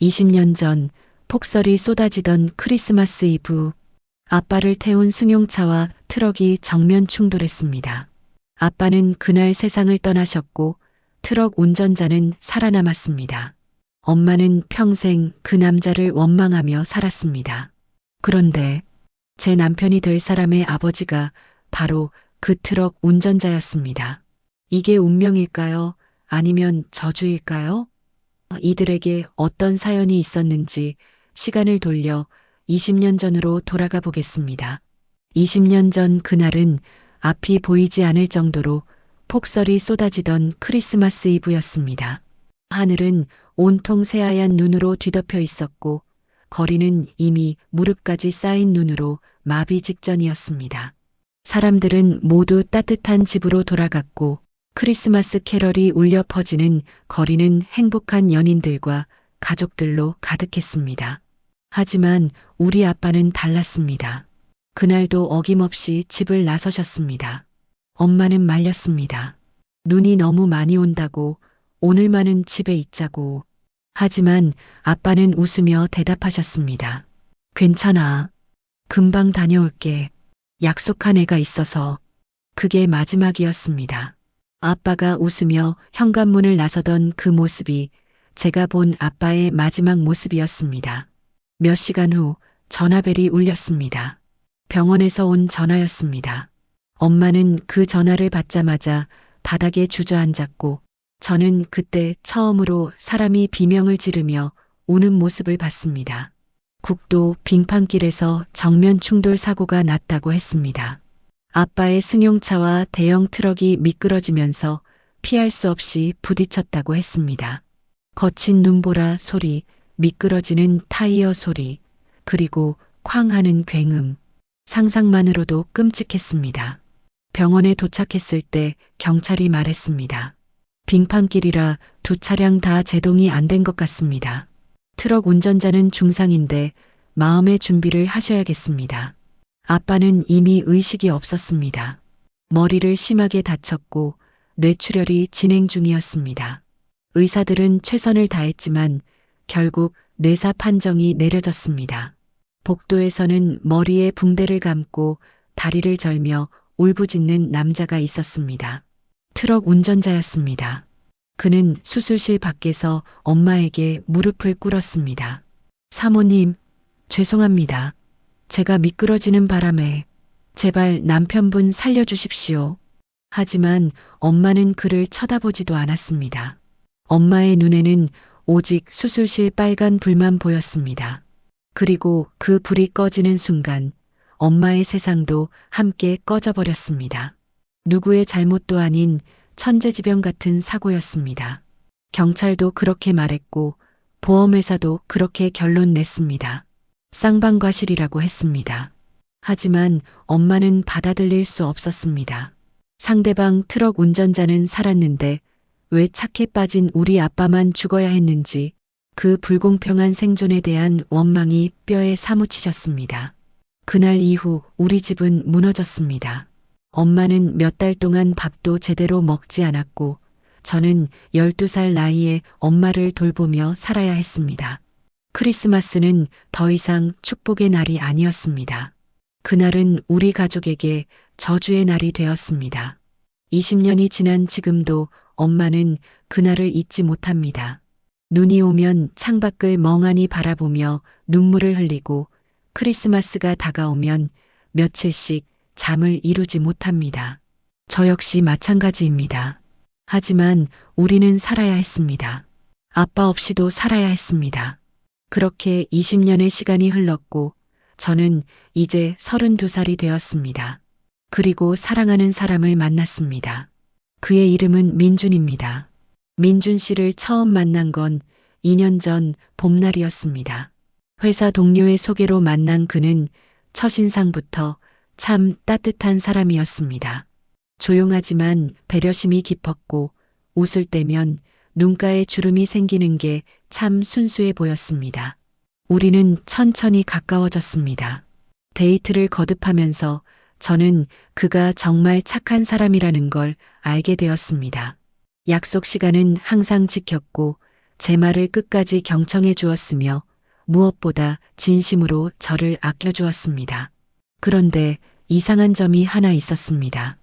20년 전 폭설이 쏟아지던 크리스마스 이브, 아빠를 태운 승용차와 트럭이 정면 충돌했습니다. 아빠는 그날 세상을 떠나셨고 트럭 운전자는 살아남았습니다. 엄마는 평생 그 남자를 원망하며 살았습니다. 그런데 제 남편이 될 사람의 아버지가 바로 그 트럭 운전자였습니다. 이게 운명일까요? 아니면 저주일까요? 이들에게 어떤 사연이 있었는지 시간을 돌려 20년 전으로 돌아가 보겠습니다. 20년 전 그날은 앞이 보이지 않을 정도로 폭설이 쏟아지던 크리스마스 이브였습니다. 하늘은 온통 새하얀 눈으로 뒤덮여 있었고 거리는 이미 무릎까지 쌓인 눈으로 마비 직전이었습니다. 사람들은 모두 따뜻한 집으로 돌아갔고 크리스마스 캐럴이 울려 퍼지는 거리는 행복한 연인들과 가족들로 가득했습니다. 하지만 우리 아빠는 달랐습니다. 그날도 어김없이 집을 나서셨습니다. 엄마는 말렸습니다. 눈이 너무 많이 온다고, 오늘만은 집에 있자고. 하지만 아빠는 웃으며 대답하셨습니다. 괜찮아. 금방 다녀올게. 약속한 애가 있어서. 그게 마지막이었습니다. 아빠가 웃으며 현관문을 나서던 그 모습이 제가 본 아빠의 마지막 모습이었습니다. 몇 시간 후 전화벨이 울렸습니다. 병원에서 온 전화였습니다. 엄마는 그 전화를 받자마자 바닥에 주저앉았고 저는 그때 처음으로 사람이 비명을 지르며 우는 모습을 봤습니다. 국도 빙판길에서 정면 충돌 사고가 났다고 했습니다. 아빠의 승용차와 대형 트럭이 미끄러지면서 피할 수 없이 부딪혔다고 했습니다. 거친 눈보라 소리, 미끄러지는 타이어 소리, 그리고 쾅 하는 굉음. 상상만으로도 끔찍했습니다. 병원에 도착했을 때 경찰이 말했습니다. 빙판길이라 두 차량 다 제동이 안 된 것 같습니다. 트럭 운전자는 중상인데 마음의 준비를 하셔야겠습니다. 아빠는 이미 의식이 없었습니다. 머리를 심하게 다쳤고 뇌출혈이 진행 중이었습니다. 의사들은 최선을 다했지만 결국 뇌사 판정이 내려졌습니다. 복도에서는 머리에 붕대를 감고 다리를 절며 울부짖는 남자가 있었습니다. 트럭 운전자였습니다. 그는 수술실 밖에서 엄마에게 무릎을 꿇었습니다. 사모님, 죄송합니다. 제가 미끄러지는 바람에 제발 남편분 살려주십시오. 하지만 엄마는 그를 쳐다보지도 않았습니다. 엄마의 눈에는 오직 수술실 빨간 불만 보였습니다. 그리고 그 불이 꺼지는 순간 엄마의 세상도 함께 꺼져버렸습니다. 누구의 잘못도 아닌 천재지변 같은 사고였습니다. 경찰도 그렇게 말했고 보험회사도 그렇게 결론 냈습니다. 쌍방과실이라고 했습니다. 하지만 엄마는 받아들일 수 없었습니다. 상대방 트럭 운전자는 살았는데 왜 착해 빠진 우리 아빠만 죽어야 했는지 그 불공평한 생존에 대한 원망이 뼈에 사무치셨습니다. 그날 이후 우리 집은 무너졌습니다. 엄마는 몇 달 동안 밥도 제대로 먹지 않았고 저는 12살 나이에 엄마를 돌보며 살아야 했습니다. 크리스마스는 더 이상 축복의 날이 아니었습니다. 그날은 우리 가족에게 저주의 날이 되었습니다. 20년이 지난 지금도 엄마는 그날을 잊지 못합니다. 눈이 오면 창밖을 멍하니 바라보며 눈물을 흘리고 크리스마스가 다가오면 며칠씩 잠을 이루지 못합니다. 저 역시 마찬가지입니다. 하지만 우리는 살아야 했습니다. 아빠 없이도 살아야 했습니다. 그렇게 20년의 시간이 흘렀고 저는 이제 32살이 되었습니다. 그리고 사랑하는 사람을 만났습니다. 그의 이름은 민준입니다. 민준 씨를 처음 만난 건 2년 전 봄날이었습니다. 회사 동료의 소개로 만난 그는 첫인상부터 참 따뜻한 사람이었습니다. 조용하지만 배려심이 깊었고 웃을 때면 눈가에 주름이 생기는 게 참 순수해 보였습니다. 우리는 천천히 가까워졌습니다. 데이트를 거듭하면서 저는 그가 정말 착한 사람이라는 걸 알게 되었습니다. 약속 시간은 항상 지켰고 제 말을 끝까지 경청해 주었으며 무엇보다 진심으로 저를 아껴주었습니다. 그런데 이상한 점이 하나 있었습니다.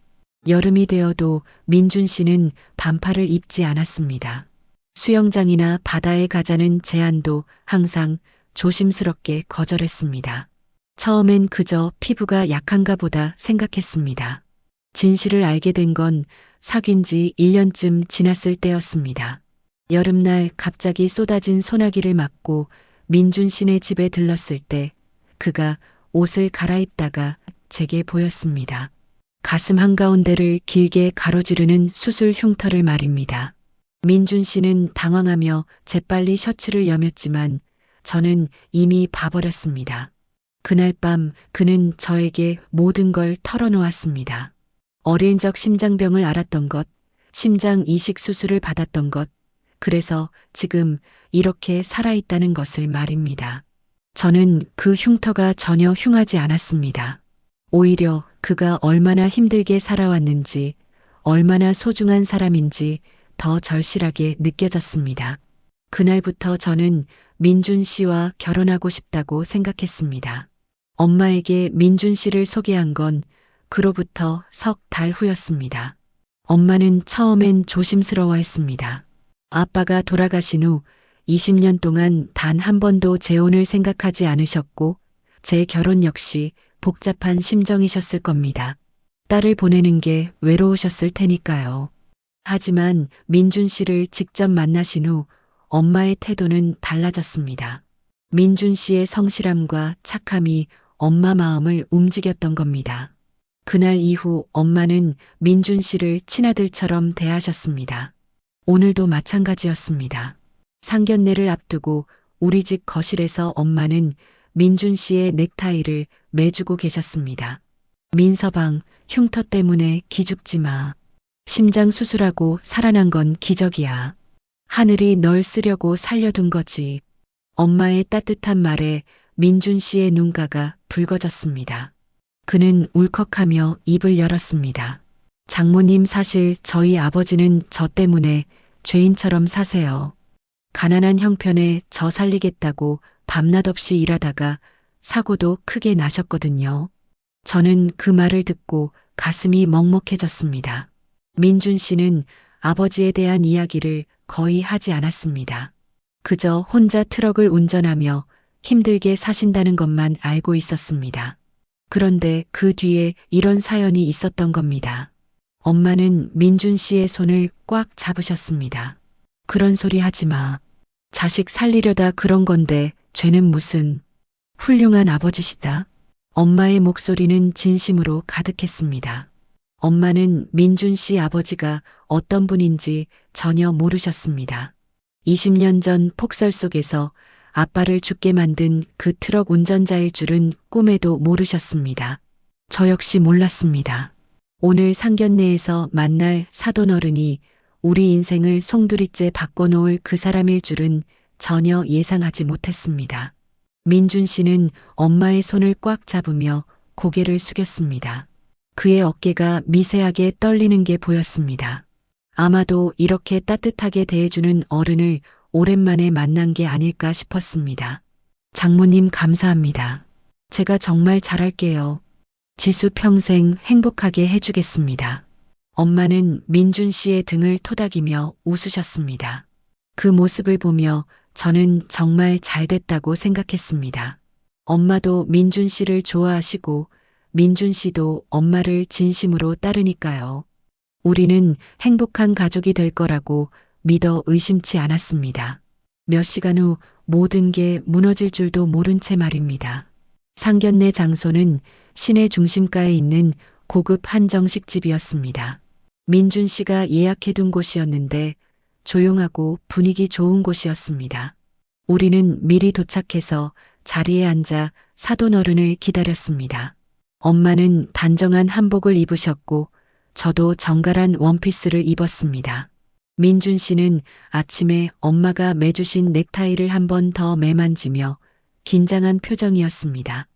여름이 되어도 민준 씨는 반팔을 입지 않았습니다. 수영장이나 바다에 가자는 제안도 항상 조심스럽게 거절했습니다. 처음엔 그저 피부가 약한가 보다 생각했습니다. 진실을 알게 된 건 사귄 지 1년쯤 지났을 때였습니다. 여름날 갑자기 쏟아진 소나기를 맞고 민준 씨네 집에 들렀을 때 그가 옷을 갈아입다가 제게 보였습니다. 가슴 한가운데를 길게 가로지르는 수술 흉터를 말입니다. 민준 씨는 당황하며 재빨리 셔츠를 여몄지만 저는 이미 봐버렸습니다. 그날 밤 그는 저에게 모든 걸 털어놓았습니다. 어릴 적 심장병을 앓았던 것, 심장 이식 수술을 받았던 것, 그래서 지금 이렇게 살아있다는 것을 말입니다. 저는 그 흉터가 전혀 흉하지 않았습니다. 오히려 그가 얼마나 힘들게 살아왔는지, 얼마나 소중한 사람인지 더 절실하게 느껴졌습니다. 그날부터 저는 민준 씨와 결혼하고 싶다고 생각했습니다. 엄마에게 민준 씨를 소개한 건 그로부터 석 달 후였습니다. 엄마는 처음엔 조심스러워했습니다. 아빠가 돌아가신 후 20년 동안 단 한 번도 재혼을 생각하지 않으셨고 제 결혼 역시 복잡한 심정이셨을 겁니다. 딸을 보내는 게 외로우셨을 테니까요. 하지만 민준 씨를 직접 만나신 후 엄마의 태도는 달라졌습니다. 민준 씨의 성실함과 착함이 엄마 마음을 움직였던 겁니다. 그날 이후 엄마는 민준 씨를 친아들처럼 대하셨습니다. 오늘도 마찬가지였습니다. 상견례를 앞두고 우리 집 거실에서 엄마는 민준 씨의 넥타이를 매주고 계셨습니다. 민서방, 흉터 때문에 기죽지 마. 심장 수술하고 살아난 건 기적이야. 하늘이 널 쓰려고 살려둔 거지. 엄마의 따뜻한 말에 민준 씨의 눈가가 붉어졌습니다. 그는 울컥하며 입을 열었습니다. 장모님, 사실 저희 아버지는 저 때문에 죄인처럼 사세요. 가난한 형편에 저 살리겠다고 밤낮 없이 일하다가 사고도 크게 나셨거든요. 저는 그 말을 듣고 가슴이 먹먹해졌습니다. 민준 씨는 아버지에 대한 이야기를 거의 하지 않았습니다. 그저 혼자 트럭을 운전하며 힘들게 사신다는 것만 알고 있었습니다. 그런데 그 뒤에 이런 사연이 있었던 겁니다. 엄마는 민준 씨의 손을 꽉 잡으셨습니다. 그런 소리 하지 마. 자식 살리려다 그런 건데 죄는 무슨. 훌륭한 아버지시다. 엄마의 목소리는 진심으로 가득했습니다. 엄마는 민준 씨 아버지가 어떤 분인지 전혀 모르셨습니다. 20년 전 폭설 속에서 아빠를 죽게 만든 그 트럭 운전자일 줄은 꿈에도 모르셨습니다. 저 역시 몰랐습니다. 오늘 상견례에서 만날 사돈어른이 우리 인생을 송두리째 바꿔놓을 그 사람일 줄은 전혀 예상하지 못했습니다. 민준 씨는 엄마의 손을 꽉 잡으며 고개를 숙였습니다. 그의 어깨가 미세하게 떨리는 게 보였습니다. 아마도 이렇게 따뜻하게 대해주는 어른을 오랜만에 만난 게 아닐까 싶었습니다. 장모님, 감사합니다. 제가 정말 잘할게요. 지수 평생 행복하게 해주겠습니다. 엄마는 민준 씨의 등을 토닥이며 웃으셨습니다. 그 모습을 보며 저는 정말 잘됐다고 생각했습니다. 엄마도 민준 씨를 좋아하시고 민준 씨도 엄마를 진심으로 따르니까요. 우리는 행복한 가족이 될 거라고 믿어 의심치 않았습니다. 몇 시간 후 모든 게 무너질 줄도 모른 채 말입니다. 상견례 장소는 시내 중심가에 있는 고급 한정식집이었습니다. 민준 씨가 예약해둔 곳이었는데 조용하고 분위기 좋은 곳이었습니다. 우리는 미리 도착해서 자리에 앉아 사돈어른을 기다렸습니다. 엄마는 단정한 한복을 입으셨고 저도 정갈한 원피스를 입었습니다. 민준 씨는 아침에 엄마가 매주신 넥타이를 한 번 더 매만지며 긴장한 표정이었습니다.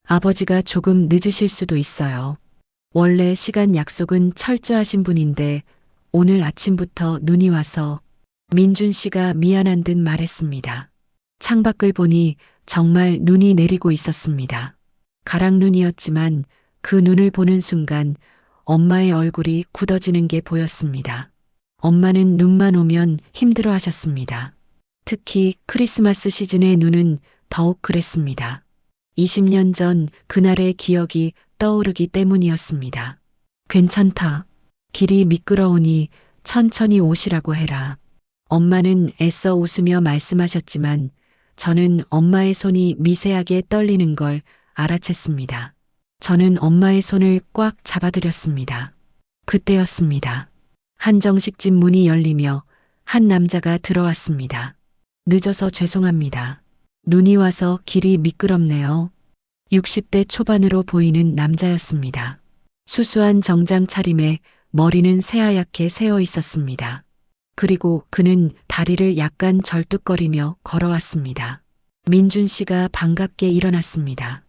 아버지가 조금 늦으실 수도 있어요. 원래 시간 약속은 철저하신 분인데 오늘 아침부터 눈이 와서 민준 씨가 미안한 듯 말했습니다. 창밖을 보니 정말 눈이 내리고 있었습니다. 가랑눈이었지만 그 눈을 보는 순간 엄마의 얼굴이 굳어지는 게 보였습니다. 엄마는 눈만 오면 힘들어 하셨습니다. 특히 크리스마스 시즌의 눈은 더욱 그랬습니다. 20년 전 그날의 기억이 떠오르기 때문이었습니다. 괜찮다. 길이 미끄러우니 천천히 오시라고 해라. 엄마는 애써 웃으며 말씀하셨지만 저는 엄마의 손이 미세하게 떨리는 걸 알아챘습니다. 저는 엄마의 손을 꽉 잡아드렸습니다. 그때였습니다. 한정식 집 문이 열리며 한 남자가 들어왔습니다. 늦어서 죄송합니다. 눈이 와서 길이 미끄럽네요. 60대 초반으로 보이는 남자였습니다. 수수한 정장 차림에 머리는 새하얗게 새어 있었습니다. 그리고 그는 다리를 약간 절뚝거리며 걸어왔습니다. 민준 씨가 반갑게 일어났습니다.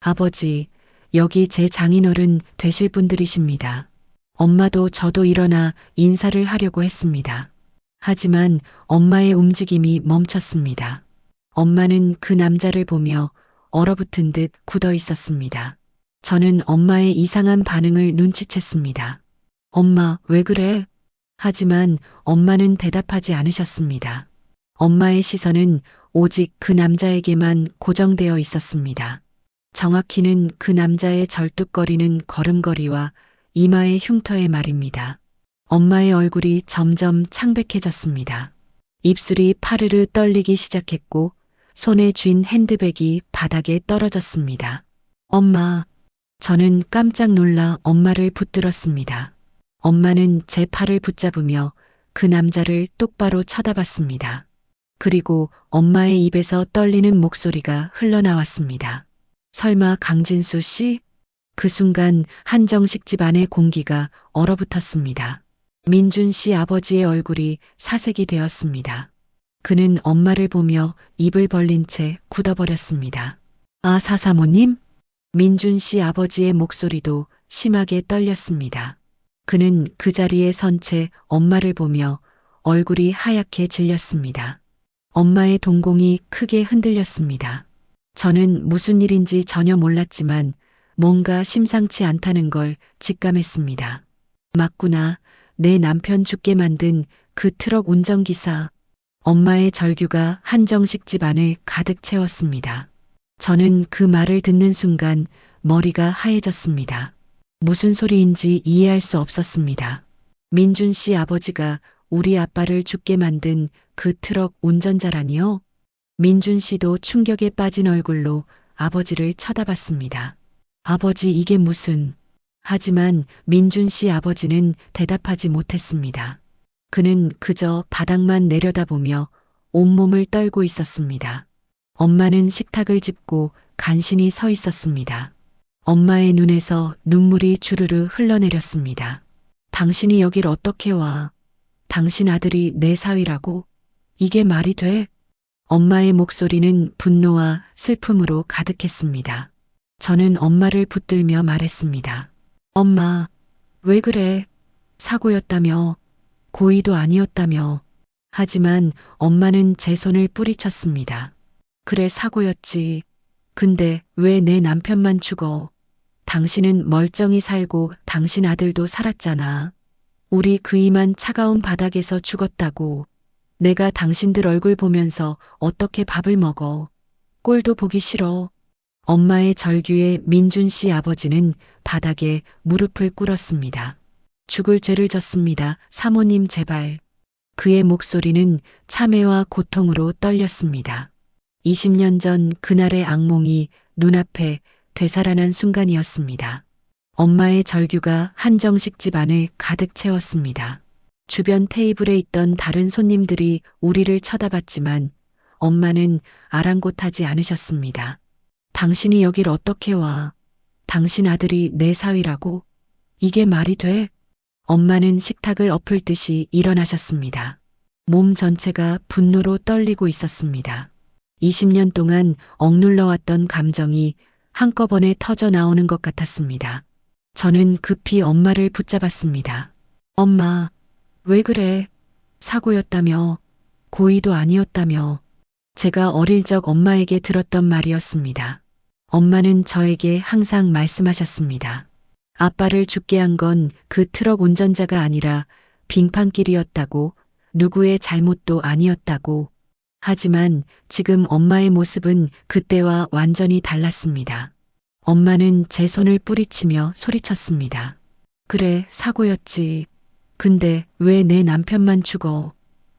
아버지, 여기 제 장인어른 되실 분들이십니다. 엄마도 저도 일어나 인사를 하려고 했습니다. 하지만 엄마의 움직임이 멈췄습니다. 엄마는 그 남자를 보며 얼어붙은 듯 굳어 있었습니다. 저는 엄마의 이상한 반응을 눈치챘습니다. 엄마, 왜 그래? 하지만 엄마는 대답하지 않으셨습니다. 엄마의 시선은 오직 그 남자에게만 고정되어 있었습니다. 정확히는 그 남자의 절뚝거리는 걸음걸이와 이마의 흉터의 말입니다. 엄마의 얼굴이 점점 창백해졌습니다. 입술이 파르르 떨리기 시작했고 손에 쥔 핸드백이 바닥에 떨어졌습니다. 엄마, 저는 깜짝 놀라 엄마를 붙들었습니다. 엄마는 제 팔을 붙잡으며 그 남자를 똑바로 쳐다봤습니다. 그리고 엄마의 입에서 떨리는 목소리가 흘러나왔습니다. 설마 강진수 씨? 그 순간 한정식 집 안의 공기가 얼어붙었습니다. 민준 씨 아버지의 얼굴이 사색이 되었습니다. 그는 엄마를 보며 입을 벌린 채 굳어버렸습니다. 아, 사사모님? 민준 씨 아버지의 목소리도 심하게 떨렸습니다. 그는 그 자리에 선 채 엄마를 보며 얼굴이 하얗게 질렸습니다. 엄마의 동공이 크게 흔들렸습니다. 저는 무슨 일인지 전혀 몰랐지만 뭔가 심상치 않다는 걸 직감했습니다. 맞구나. 내 남편 죽게 만든 그 트럭 운전기사. 엄마의 절규가 한정식 집 안을 가득 채웠습니다. 저는 그 말을 듣는 순간 머리가 하얘졌습니다. 무슨 소리인지 이해할 수 없었습니다. 민준 씨 아버지가 우리 아빠를 죽게 만든 그 트럭 운전자라니요? 민준 씨도 충격에 빠진 얼굴로 아버지를 쳐다봤습니다. 아버지, 이게 무슨... 하지만 민준 씨 아버지는 대답하지 못했습니다. 그는 그저 바닥만 내려다보며 온몸을 떨고 있었습니다. 엄마는 식탁을 짚고 간신히 서 있었습니다. 엄마의 눈에서 눈물이 주르르 흘러내렸습니다. 당신이 여길 어떻게 와? 당신 아들이 내 사위라고? 이게 말이 돼? 엄마의 목소리는 분노와 슬픔으로 가득했습니다. 저는 엄마를 붙들며 말했습니다. 엄마, 왜 그래? 사고였다며, 고의도 아니었다며. 하지만 엄마는 제 손을 뿌리쳤습니다. 그래, 사고였지. 근데 왜 내 남편만 죽어? 당신은 멀쩡히 살고 당신 아들도 살았잖아. 우리 그 이만 차가운 바닥에서 죽었다고. 내가 당신들 얼굴 보면서 어떻게 밥을 먹어. 꼴도 보기 싫어. 엄마의 절규에 민준 씨 아버지는 바닥에 무릎을 꿇었습니다. 죽을 죄를 졌습니다. 사모님 제발. 그의 목소리는 참회와 고통으로 떨렸습니다. 20년 전 그날의 악몽이 눈앞에 되살아난 순간이었습니다. 엄마의 절규가 한정식 집 안을 가득 채웠습니다. 주변 테이블에 있던 다른 손님들이 우리를 쳐다봤지만 엄마는 아랑곳하지 않으셨습니다. 당신이 여길 어떻게 와? 당신 아들이 내 사위라고? 이게 말이 돼? 엄마는 식탁을 엎을 듯이 일어나셨습니다. 몸 전체가 분노로 떨리고 있었습니다. 20년 동안 억눌러왔던 감정이 한꺼번에 터져 나오는 것 같았습니다. 저는 급히 엄마를 붙잡았습니다. 엄마, 왜 그래? 사고였다며. 고의도 아니었다며. 제가 어릴 적 엄마에게 들었던 말이었습니다. 엄마는 저에게 항상 말씀하셨습니다. 아빠를 죽게 한 건 그 트럭 운전자가 아니라 빙판길이었다고, 누구의 잘못도 아니었다고. 하지만 지금 엄마의 모습은 그때와 완전히 달랐습니다. 엄마는 제 손을 뿌리치며 소리쳤습니다. 그래, 사고였지. 근데 왜 내 남편만 죽어?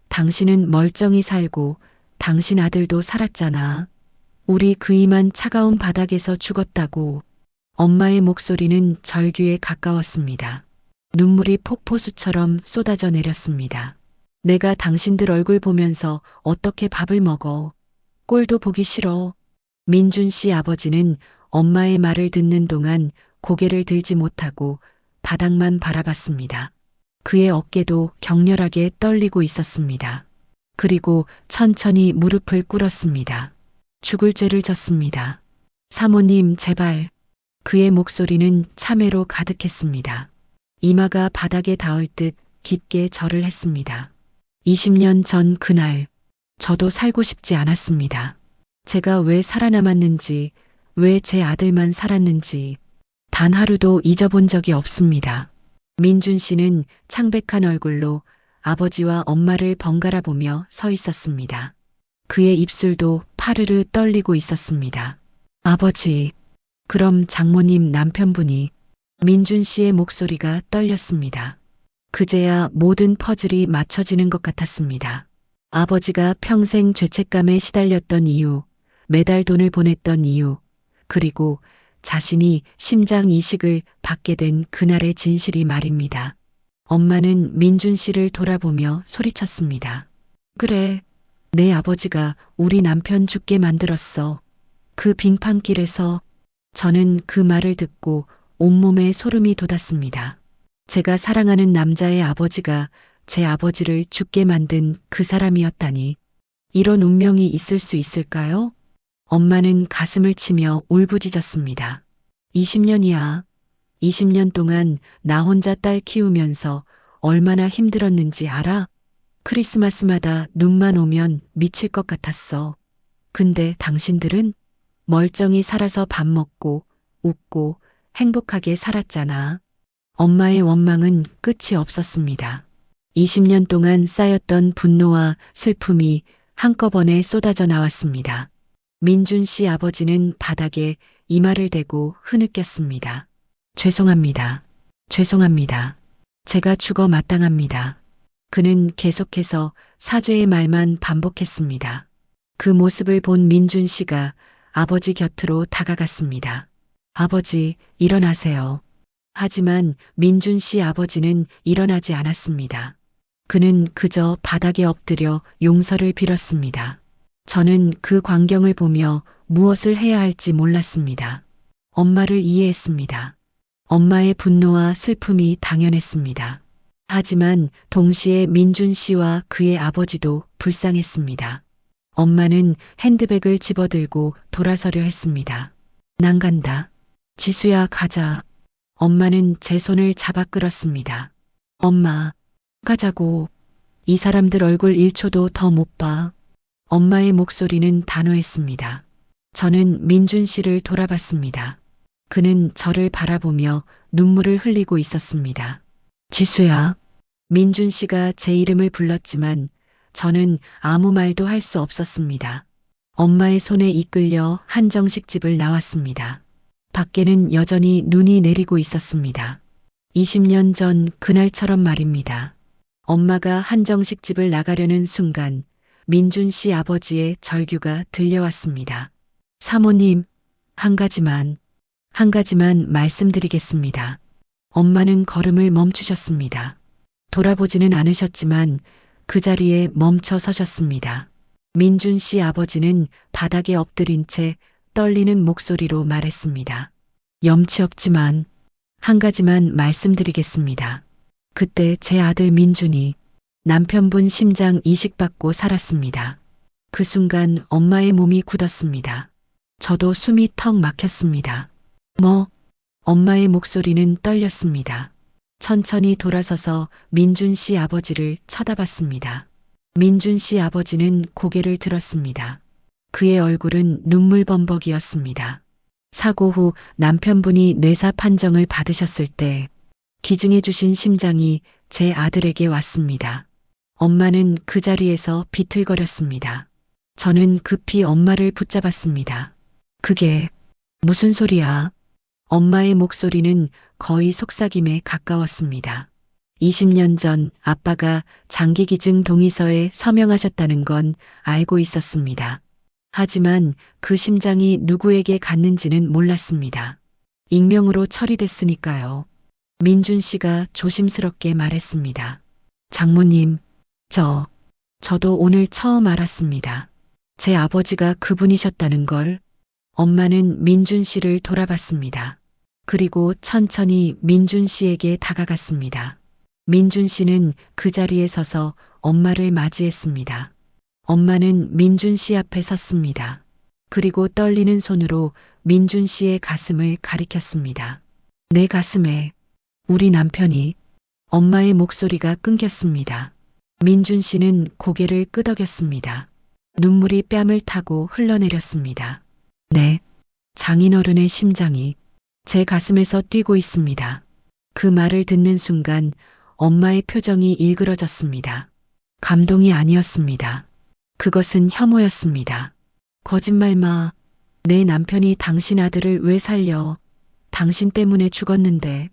당신은 멀쩡히 살고 당신 아들도 살았잖아. 우리 그이만 차가운 바닥에서 죽었다고. 엄마의 목소리는 절규에 가까웠습니다. 눈물이 폭포수처럼 쏟아져 내렸습니다. 내가 당신들 얼굴 보면서 어떻게 밥을 먹어? 꼴도 보기 싫어. 민준 씨 아버지는 엄마의 말을 듣는 동안 고개를 들지 못하고 바닥만 바라봤습니다. 그의 어깨도 격렬하게 떨리고 있었습니다. 그리고 천천히 무릎을 꿇었습니다. 죽을 죄를 졌습니다. 사모님, 제발. 그의 목소리는 참회로 가득했습니다. 이마가 바닥에 닿을 듯 깊게 절을 했습니다. 20년 전 그날, 저도 살고 싶지 않았습니다. 제가 왜 살아남았는지, 왜 제 아들만 살았는지, 단 하루도 잊어본 적이 없습니다. 민준 씨는 창백한 얼굴로 아버지와 엄마를 번갈아 보며 서 있었습니다. 그의 입술도 파르르 떨리고 있었습니다. 아버지, 그럼 장모님 남편분이. 민준 씨의 목소리가 떨렸습니다. 그제야 모든 퍼즐이 맞춰지는 것 같았습니다. 아버지가 평생 죄책감에 시달렸던 이유, 매달 돈을 보냈던 이유, 그리고 자신이 심장 이식을 받게 된 그날의 진실이 말입니다. 엄마는 민준 씨를 돌아보며 소리쳤습니다. 그래, 내 아버지가 우리 남편 죽게 만들었어. 그 빙판길에서. 저는 그 말을 듣고 온몸에 소름이 돋았습니다. 제가 사랑하는 남자의 아버지가 제 아버지를 죽게 만든 그 사람이었다니. 이런 운명이 있을 수 있을까요? 엄마는 가슴을 치며 울부짖었습니다. 20년이야. 20년 동안 나 혼자 딸 키우면서 얼마나 힘들었는지 알아? 크리스마스마다 눈만 오면 미칠 것 같았어. 근데 당신들은 멀쩡히 살아서 밥 먹고 웃고 행복하게 살았잖아. 엄마의 원망은 끝이 없었습니다. 20년 동안 쌓였던 분노와 슬픔이 한꺼번에 쏟아져 나왔습니다. 민준 씨 아버지는 바닥에 이마를 대고 흐느꼈습니다. 죄송합니다. 죄송합니다. 제가 죽어 마땅합니다. 그는 계속해서 사죄의 말만 반복했습니다. 그 모습을 본 민준 씨가 아버지 곁으로 다가갔습니다. 아버지, 일어나세요. 하지만 민준 씨 아버지는 일어나지 않았습니다. 그는 그저 바닥에 엎드려 용서를 빌었습니다. 저는 그 광경을 보며 무엇을 해야 할지 몰랐습니다. 엄마를 이해했습니다. 엄마의 분노와 슬픔이 당연했습니다. 하지만 동시에 민준 씨와 그의 아버지도 불쌍했습니다. 엄마는 핸드백을 집어들고 돌아서려 했습니다. 난 간다. 지수야, 가자. 엄마는 제 손을 잡아 끌었습니다. 엄마, 가자고. 이 사람들 얼굴 1초도 더 못 봐. 엄마의 목소리는 단호했습니다. 저는 민준 씨를 돌아봤습니다. 그는 저를 바라보며 눈물을 흘리고 있었습니다. 지수야. 민준 씨가 제 이름을 불렀지만 저는 아무 말도 할 수 없었습니다. 엄마의 손에 이끌려 한정식 집을 나왔습니다. 밖에는 여전히 눈이 내리고 있었습니다. 20년 전 그날처럼 말입니다. 엄마가 한정식 집을 나가려는 순간 민준 씨 아버지의 절규가 들려왔습니다. 사모님, 한 가지만 말씀드리겠습니다. 엄마는 걸음을 멈추셨습니다. 돌아보지는 않으셨지만 그 자리에 멈춰 서셨습니다. 민준 씨 아버지는 바닥에 엎드린 채 떨리는 목소리로 말했습니다. 염치 없지만 한 가지만 말씀드리겠습니다. 그때 제 아들 민준이 남편분 심장 이식받고 살았습니다. 그 순간 엄마의 몸이 굳었습니다. 저도 숨이 턱 막혔습니다. 뭐? 엄마의 목소리는 떨렸습니다. 천천히 돌아서서 민준 씨 아버지를 쳐다봤습니다. 민준 씨 아버지는 고개를 들었습니다. 그의 얼굴은 눈물범벅이었습니다. 사고 후 남편분이 뇌사 판정을 받으셨을 때 기증해 주신 심장이 제 아들에게 왔습니다. 엄마는 그 자리에서 비틀거렸습니다. 저는 급히 엄마를 붙잡았습니다. 그게 무슨 소리야? 엄마의 목소리는 거의 속삭임에 가까웠습니다. 20년 전 아빠가 장기기증 동의서에 서명하셨다는 건 알고 있었습니다. 하지만 그 심장이 누구에게 갔는지는 몰랐습니다. 익명으로 처리됐으니까요. 민준 씨가 조심스럽게 말했습니다. 장모님, 저도 오늘 처음 알았습니다. 제 아버지가 그분이셨다는 걸. 엄마는 민준 씨를 돌아봤습니다. 그리고 천천히 민준 씨에게 다가갔습니다. 민준 씨는 그 자리에 서서 엄마를 맞이했습니다. 엄마는 민준 씨 앞에 섰습니다. 그리고 떨리는 손으로 민준 씨의 가슴을 가리켰습니다. 내 가슴에 우리 남편이. 엄마의 목소리가 끊겼습니다. 민준 씨는 고개를 끄덕였습니다. 눈물이 뺨을 타고 흘러내렸습니다. 네, 장인어른의 심장이 제 가슴에서 뛰고 있습니다. 그 말을 듣는 순간 엄마의 표정이 일그러졌습니다. 감동이 아니었습니다. 그것은 혐오였습니다. 거짓말 마. 내 남편이 당신 아들을 왜 살려? 당신 때문에 죽었는데.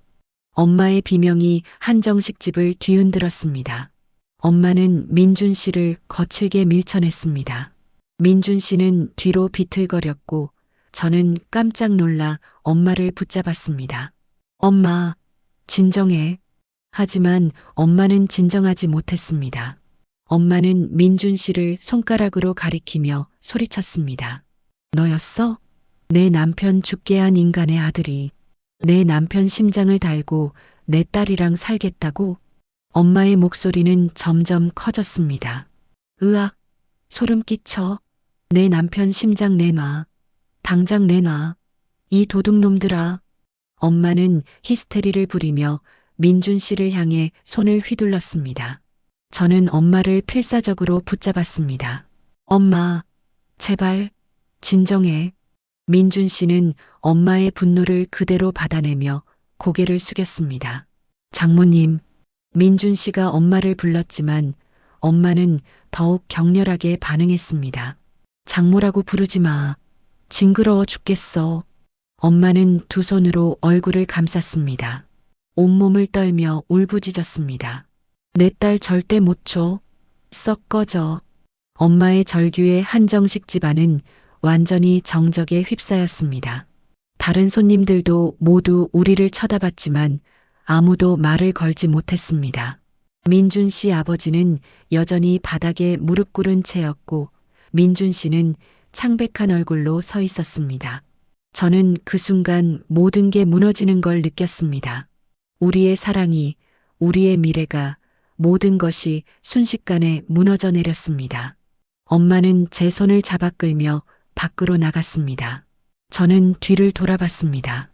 엄마의 비명이 한정식 집을 뒤흔들었습니다. 엄마는 민준 씨를 거칠게 밀쳐냈습니다. 민준 씨는 뒤로 비틀거렸고 저는 깜짝 놀라 엄마를 붙잡았습니다. 엄마, 진정해. 하지만 엄마는 진정하지 못했습니다. 엄마는 민준 씨를 손가락으로 가리키며 소리쳤습니다. 너였어? 내 남편 죽게 한 인간의 아들이 내 남편 심장을 달고 내 딸이랑 살겠다고? 엄마의 목소리는 점점 커졌습니다. 으악, 소름 끼쳐. 내 남편 심장 내놔. 당장 내놔. 이 도둑놈들아. 엄마는 히스테리를 부리며 민준 씨를 향해 손을 휘둘렀습니다. 저는 엄마를 필사적으로 붙잡았습니다. 엄마, 제발, 진정해. 민준 씨는 엄마의 분노를 그대로 받아내며 고개를 숙였습니다. 장모님, 민준 씨가 엄마를 불렀지만 엄마는 더욱 격렬하게 반응했습니다. 장모라고 부르지 마. 징그러워 죽겠어. 엄마는 두 손으로 얼굴을 감쌌습니다. 온몸을 떨며 울부짖었습니다. 내 딸 절대 못 줘. 썩 꺼져. 엄마의 절규에 한정식 집안은 완전히 정적에 휩싸였습니다. 다른 손님들도 모두 우리를 쳐다봤지만 아무도 말을 걸지 못했습니다. 민준 씨 아버지는 여전히 바닥에 무릎 꿇은 채였고 민준 씨는 창백한 얼굴로 서 있었습니다. 저는 그 순간 모든 게 무너지는 걸 느꼈습니다. 우리의 사랑이, 우리의 미래가, 모든 것이 순식간에 무너져 내렸습니다. 엄마는 제 손을 잡아 끌며 밖으로 나갔습니다. 저는 뒤를 돌아봤습니다.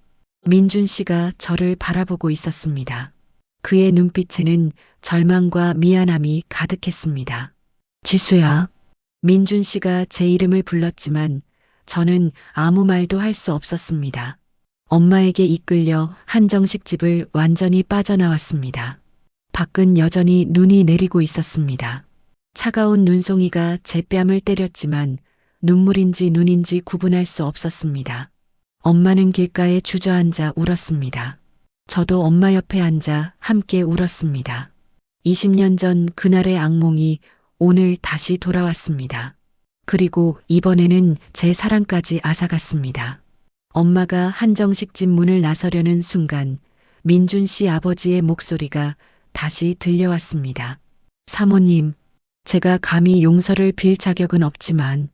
민준 씨가 저를 바라보고 있었습니다. 그의 눈빛에는 절망과 미안함이 가득했습니다. 지수야. 민준 씨가 제 이름을 불렀지만 저는 아무 말도 할 수 없었습니다. 엄마에게 이끌려 한정식 집을 완전히 빠져나왔습니다. 밖은 여전히 눈이 내리고 있었습니다. 차가운 눈송이가 제 뺨을 때렸지만 눈물인지 눈인지 구분할 수 없었습니다. 엄마는 길가에 주저앉아 울었습니다. 저도 엄마 옆에 앉아 함께 울었습니다. 20년 전 그날의 악몽이 오늘 다시 돌아왔습니다. 그리고 이번에는 제 사랑까지 앗아갔습니다. 엄마가 한정식 집 문을 나서려는 순간 민준 씨 아버지의 목소리가 다시 들려왔습니다. 사모님, 제가 감히 용서를 빌 자격은 없지만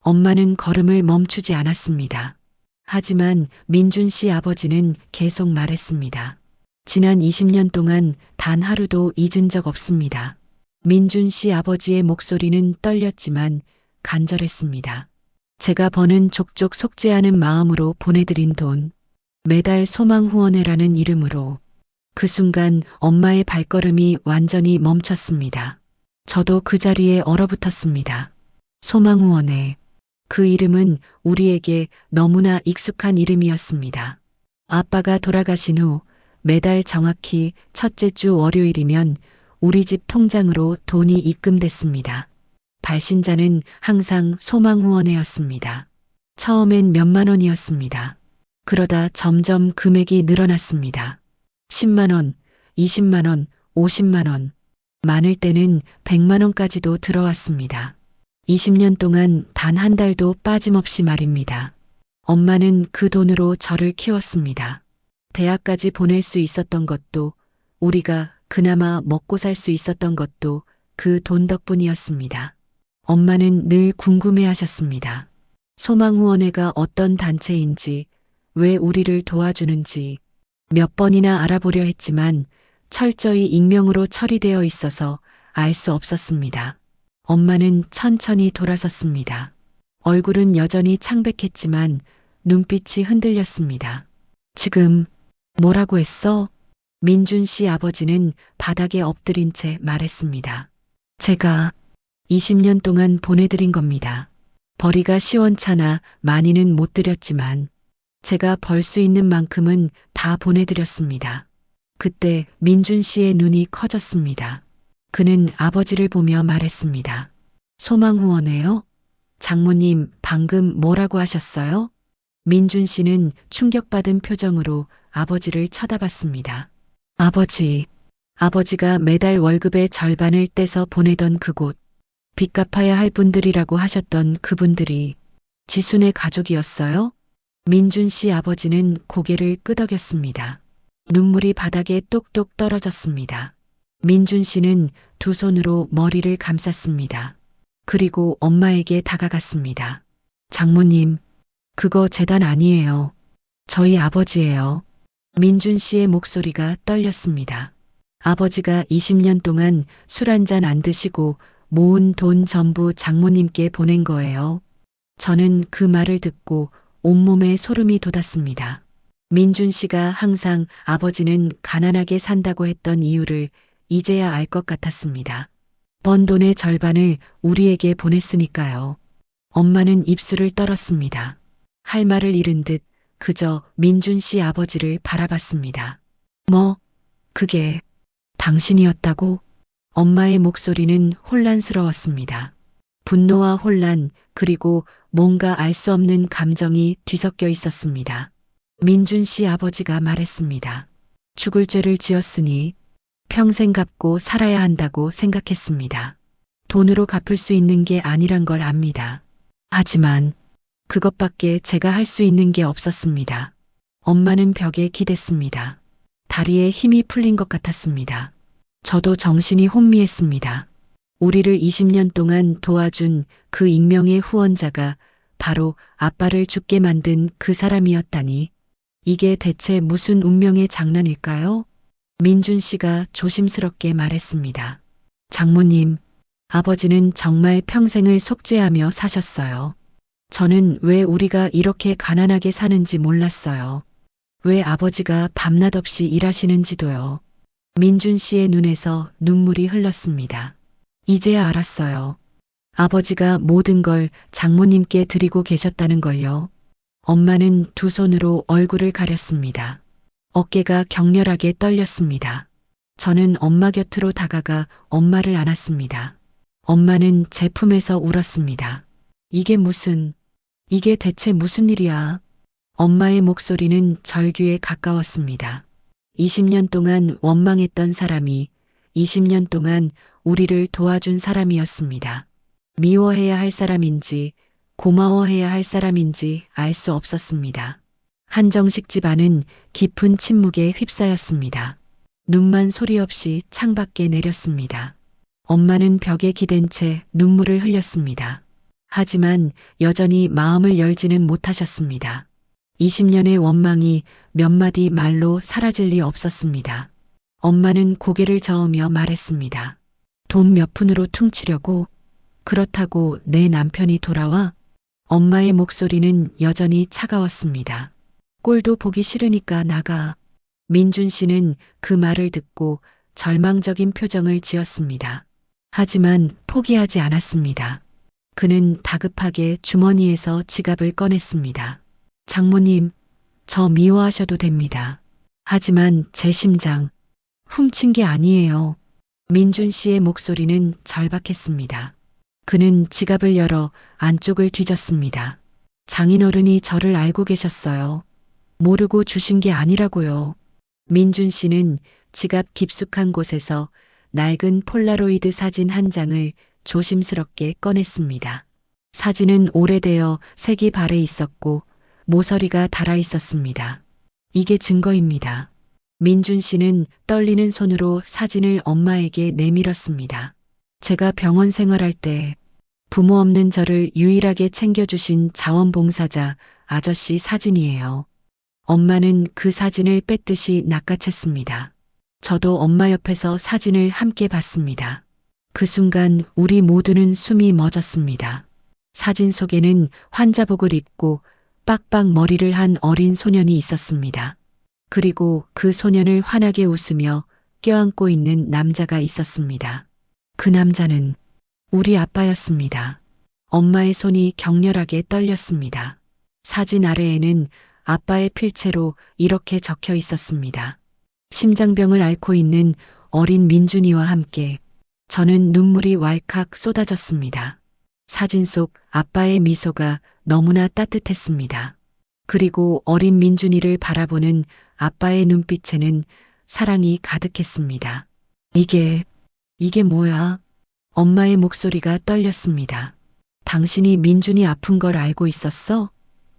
엄마는 걸음을 멈추지 않았습니다. 하지만 민준 씨 아버지는 계속 말했습니다. 지난 20년 동안 단 하루도 잊은 적 없습니다. 민준 씨 아버지의 목소리는 떨렸지만 간절했습니다. 제가 버는 족족 속지 않은 마음으로 보내드린 돈, 매달 소망후원회라는 이름으로. 그 순간 엄마의 발걸음이 완전히 멈췄습니다. 저도 그 자리에 얼어붙었습니다. 소망후원회. 그 이름은 우리에게 너무나 익숙한 이름이었습니다. 아빠가 돌아가신 후 매달 정확히 첫째 주 월요일이면 우리 집 통장으로 돈이 입금됐습니다. 발신자는 항상 소망후원회였습니다. 처음엔 몇만 원이었습니다. 그러다 점점 금액이 늘어났습니다. 10만 원, 20만 원, 50만 원, 많을 때는 100만 원까지도 들어왔습니다. 20년 동안 단 한 달도 빠짐없이 말입니다. 엄마는 그 돈으로 저를 키웠습니다. 대학까지 보낼 수 있었던 것도, 우리가 그나마 먹고 살 수 있었던 것도 그 돈 덕분이었습니다. 엄마는 늘 궁금해 하셨습니다. 소망후원회가 어떤 단체인지, 왜 우리를 도와주는지 몇 번이나 알아보려 했지만 철저히 익명으로 처리되어 있어서 알 수 없었습니다. 엄마는 천천히 돌아섰습니다. 얼굴은 여전히 창백했지만 눈빛이 흔들렸습니다. 지금 뭐라고 했어? 민준 씨 아버지는 바닥에 엎드린 채 말했습니다. 제가 20년 동안 보내드린 겁니다. 벌이가 시원찮아 많이는 못 드렸지만 제가 벌 수 있는 만큼은 다 보내드렸습니다. 그때 민준 씨의 눈이 커졌습니다. 그는 아버지를 보며 말했습니다. 소망후원회요? 장모님 방금 뭐라고 하셨어요? 민준 씨는 충격받은 표정으로 아버지를 쳐다봤습니다. 아버지가 매달 월급의 절반을 떼서 보내던 그곳, 빚 갚아야 할 분들이라고 하셨던 그분들이 지순의 가족이었어요? 민준 씨 아버지는 고개를 끄덕였습니다. 눈물이 바닥에 똑똑 떨어졌습니다. 민준 씨는 두 손으로 머리를 감쌌습니다. 그리고 엄마에게 다가갔습니다. 장모님, 그거 재단 아니에요. 저희 아버지예요. 민준 씨의 목소리가 떨렸습니다. 아버지가 20년 동안 술 한 잔 안 드시고 모은 돈 전부 장모님께 보낸 거예요. 저는 그 말을 듣고 온몸에 소름이 돋았습니다. 민준 씨가 항상 아버지는 가난하게 산다고 했던 이유를 이제야 알 것 같았습니다. 번 돈의 절반을 우리에게 보냈으니까요. 엄마는 입술을 떨었습니다. 할 말을 잃은 듯 그저 민준 씨 아버지를 바라봤습니다. 그게 당신이었다고? 엄마의 목소리는 혼란스러웠습니다. 분노와 혼란, 그리고 뭔가 알 수 없는 감정이 뒤섞여 있었습니다. 민준 씨 아버지가 말했습니다. 죽을 죄를 지었으니 평생 갚고 살아야 한다고 생각했습니다. 돈으로 갚을 수 있는 게 아니란 걸 압니다. 하지만 그것밖에 제가 할 수 있는 게 없었습니다. 엄마는 벽에 기댔습니다. 다리에 힘이 풀린 것 같았습니다. 저도 정신이 혼미했습니다. 우리를 20년 동안 도와준 그 익명의 후원자가 바로 아빠를 죽게 만든 그 사람이었다니. 이게 대체 무슨 운명의 장난일까요? 민준 씨가 조심스럽게 말했습니다. 장모님, 아버지는 정말 평생을 속죄하며 사셨어요. 저는 왜 우리가 이렇게 가난하게 사는지 몰랐어요. 왜 아버지가 밤낮 없이 일하시는지도요. 민준 씨의 눈에서 눈물이 흘렀습니다. 이제야 알았어요. 아버지가 모든 걸 장모님께 드리고 계셨다는 걸요. 엄마는 두 손으로 얼굴을 가렸습니다. 어깨가 격렬하게 떨렸습니다. 저는 엄마 곁으로 다가가 엄마를 안았습니다. 엄마는 제 품에서 울었습니다. 이게 대체 무슨 일이야? 엄마의 목소리는 절규에 가까웠습니다. 20년 동안 원망했던 사람이 20년 동안 우리를 도와준 사람이었습니다. 미워해야 할 사람인지 고마워해야 할 사람인지 알 수 없었습니다. 한정식 집안은 깊은 침묵에 휩싸였습니다. 눈만 소리 없이 창밖에 내렸습니다. 엄마는 벽에 기댄 채 눈물을 흘렸습니다. 하지만 여전히 마음을 열지는 못하셨습니다. 20년의 원망이 몇 마디 말로 사라질 리 없었습니다. 엄마는 고개를 저으며 말했습니다. 돈 몇 푼으로 퉁치려고? 그렇다고 내 남편이 돌아와? 엄마의 목소리는 여전히 차가웠습니다. 꼴도 보기 싫으니까 나가. 민준 씨는 그 말을 듣고 절망적인 표정을 지었습니다. 하지만 포기하지 않았습니다. 그는 다급하게 주머니에서 지갑을 꺼냈습니다. 장모님, 저 미워하셔도 됩니다. 하지만 제 심장, 훔친 게 아니에요. 민준 씨의 목소리는 절박했습니다. 그는 지갑을 열어 안쪽을 뒤졌습니다. 장인어른이 저를 알고 계셨어요. 모르고 주신 게 아니라고요. 민준 씨는 지갑 깊숙한 곳에서 낡은 폴라로이드 사진 한 장을 조심스럽게 꺼냈습니다. 사진은 오래되어 색이 발해 있었고 모서리가 달아 있었습니다. 이게 증거입니다. 민준 씨는 떨리는 손으로 사진을 엄마에게 내밀었습니다. 제가 병원 생활할 때 부모 없는 저를 유일하게 챙겨주신 자원봉사자 아저씨 사진이에요. 엄마는 그 사진을 뺏듯이 낚아챘습니다. 저도 엄마 옆에서 사진을 함께 봤습니다. 그 순간 우리 모두는 숨이 멎었습니다. 사진 속에는 환자복을 입고 빡빡 머리를 한 어린 소년이 있었습니다. 그리고 그 소년을 환하게 웃으며 껴안고 있는 남자가 있었습니다. 그 남자는 우리 아빠였습니다. 엄마의 손이 격렬하게 떨렸습니다. 사진 아래에는 아빠의 필체로 이렇게 적혀 있었습니다. 심장병을 앓고 있는 어린 민준이와 함께. 저는 눈물이 왈칵 쏟아졌습니다. 사진 속 아빠의 미소가 너무나 따뜻했습니다. 그리고 어린 민준이를 바라보는 아빠의 눈빛에는 사랑이 가득했습니다. 이게 뭐야? 엄마의 목소리가 떨렸습니다. 당신이 민준이 아픈 걸 알고 있었어?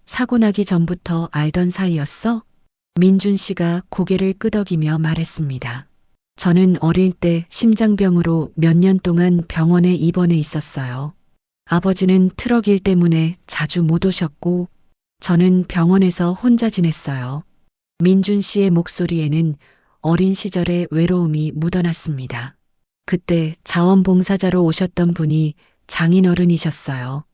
사고 나기 전부터 알던 사이였어? 민준 씨가 고개를 끄덕이며 말했습니다. 저는 어릴 때 심장병으로 몇 년 동안 병원에 입원해 있었어요. 아버지는 트럭 일 때문에 자주 못 오셨고 저는 병원에서 혼자 지냈어요. 민준 씨의 목소리에는 어린 시절의 외로움이 묻어났습니다. 그때 자원봉사자로 오셨던 분이 장인어른이셨어요.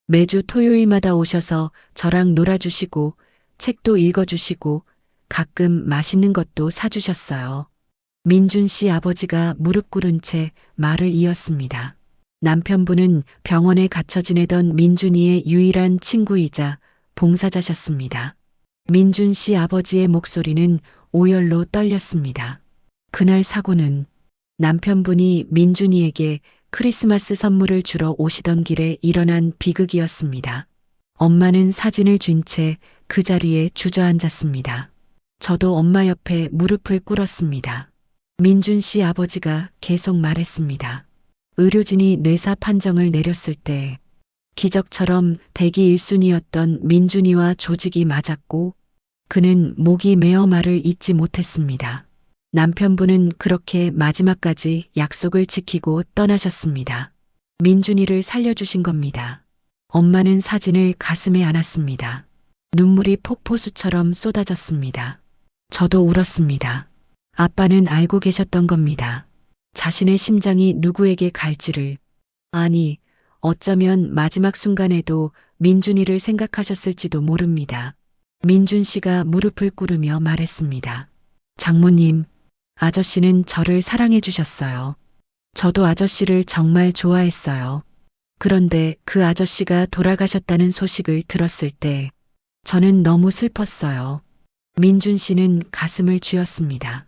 매주 토요일마다 오셔서 저랑 놀아주시고 책도 읽어주시고 가끔 맛있는 것도 사주셨어요. 민준 씨 아버지가 무릎 꿇은 채 말을 이었습니다. 남편분은 병원에 갇혀 지내던 민준이의 유일한 친구이자 봉사자셨습니다. 민준 씨 아버지의 목소리는 오열로 떨렸습니다. 그날 사고는 남편분이 민준이에게 크리스마스 선물을 주러 오시던 길에 일어난 비극이었습니다. 엄마는 사진을 쥔 채 그 자리에 주저앉았습니다. 저도 엄마 옆에 무릎을 꿇었습니다. 민준 씨 아버지가 계속 말했습니다. 의료진이 뇌사 판정을 내렸을 때 기적처럼 대기 1순위였던 민준이와 조직이 맞았고 그는 목이 메어 말을 잇지 못했습니다. 남편분은 그렇게 마지막까지 약속을 지키고 떠나셨습니다. 민준이를 살려주신 겁니다. 엄마는 사진을 가슴에 안았습니다. 눈물이 폭포수처럼 쏟아졌습니다. 저도 울었습니다. 아빠는 알고 계셨던 겁니다. 자신의 심장이 누구에게 갈지를. 아니, 어쩌면 마지막 순간에도 민준이를 생각하셨을지도 모릅니다. 민준 씨가 무릎을 꿇으며 말했습니다. 장모님, 아저씨는 저를 사랑해 주셨어요. 저도 아저씨를 정말 좋아했어요. 그런데 그 아저씨가 돌아가셨다는 소식을 들었을 때 저는 너무 슬펐어요. 민준 씨는 가슴을 쥐었습니다.